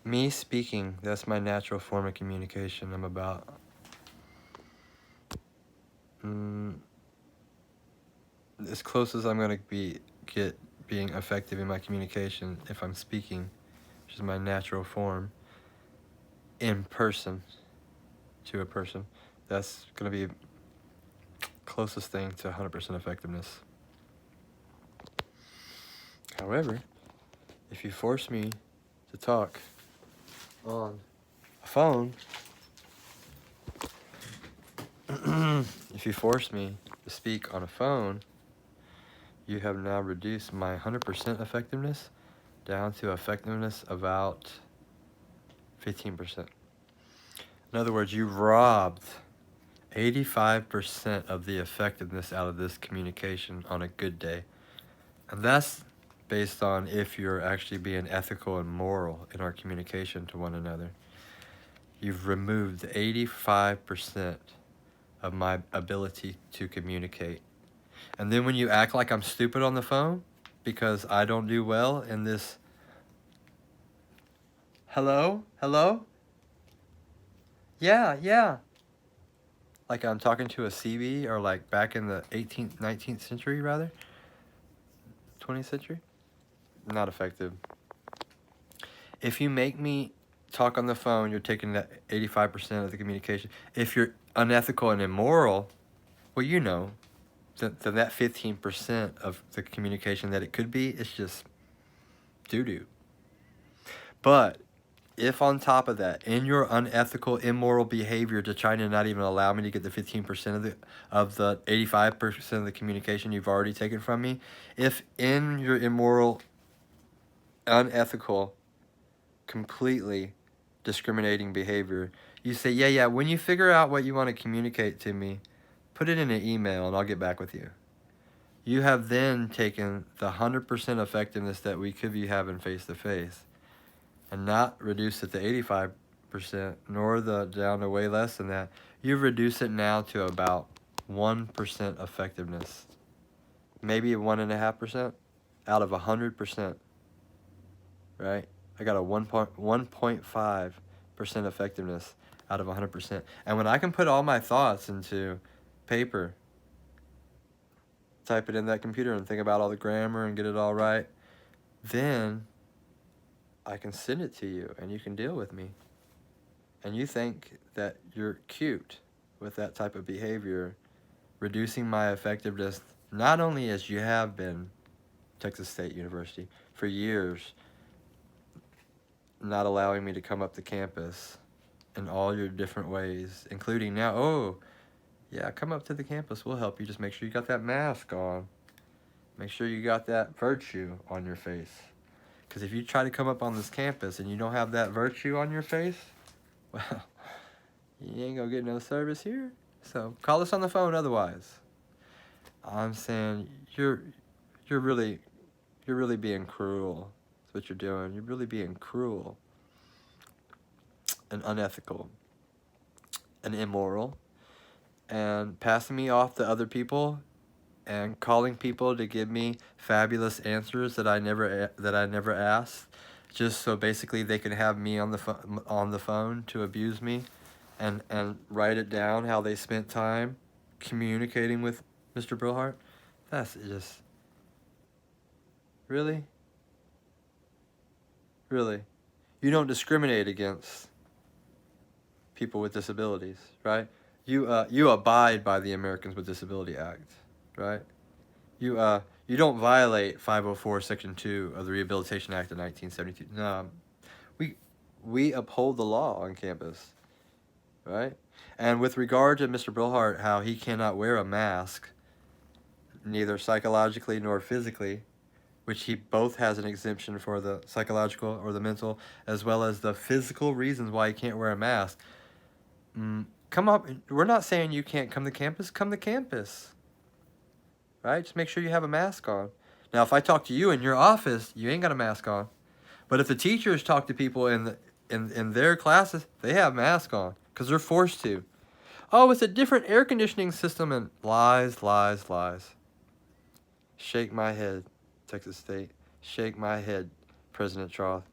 Me speaking, that's my natural form of communication. I'm about as close as I'm gonna get being effective in my communication if I'm speaking, which is my natural form, in person to a person. That's gonna be closest thing to 100% effectiveness. However, if you force me to talk on a phone, if you force me to speak on a phone, you have now reduced my 100% effectiveness down to effectiveness about 15%. In other words, you robbed 85% of the effectiveness out of this communication on a good day. And that's based on if you're actually being ethical and moral in our communication to one another. You've removed 85% of my ability to communicate. And then when you act like I'm stupid on the phone because I don't do well in this, hello? Yeah. Like I'm talking to a CB, or like back in the 18th, 19th century rather, 20th century. Not effective. If you make me talk on the phone, you're taking that 85% of the communication. If you're unethical and immoral, well, you know, then that 15% of the communication that it could be, it's just doo-doo. But if on top of that, in your unethical, immoral behavior to try to not even allow me to get the 15% of the 85% of the communication you've already taken from me, if in your immoral, unethical, completely discriminating behavior, you say, yeah, when you figure out what you want to communicate to me, put it in an email and I'll get back with you. You have then taken the 100% effectiveness that we could be having face-to-face and not reduced it to 85%, nor down to way less than that. You've reduced it now to about 1% effectiveness. Maybe 1.5% out of 100%, right? I got a 1.5% effectiveness out of 100%. And when I can put all my thoughts into paper, type it in that computer and think about all the grammar and get it all right, then I can send it to you and you can deal with me. And you think that you're cute with that type of behavior, reducing my effectiveness, not only as you have been, Texas State University, for years, not allowing me to come up to campus in all your different ways, including now, oh, yeah, come up to the campus, we'll help you, just make sure you got that mask on. Make sure you got that virtue on your face. Because if you try to come up on this campus and you don't have that virtue on your face, well, you ain't gonna get no service here. So call us on the phone otherwise. I'm saying you're really being cruel. That's what you're doing. You're really being cruel and unethical and immoral and passing me off to other people and calling people to give me fabulous answers that I never asked, just so basically they can have me on the phone to abuse me, and write it down how they spent time communicating with Mr. Brillhart. That's just really. You don't discriminate against people with disabilities, right? You abide by the Americans with Disability Act, right? You don't violate 504 Section 2 of the Rehabilitation Act of 1972. No, we uphold the law on campus, right? And with regard to Mr. Brillhart, how he cannot wear a mask, neither psychologically nor physically, which he both has an exemption for the psychological or the mental, as well as the physical reasons why he can't wear a mask. Come up. We're not saying you can't come to campus. Come to campus. Right? Just make sure you have a mask on. Now, if I talk to you in your office, you ain't got a mask on. But if the teachers talk to people in their classes, they have masks on because they're forced to. Oh, it's a different air conditioning system, and lies. Shake my head, Texas State. Shake my head, President Trauth.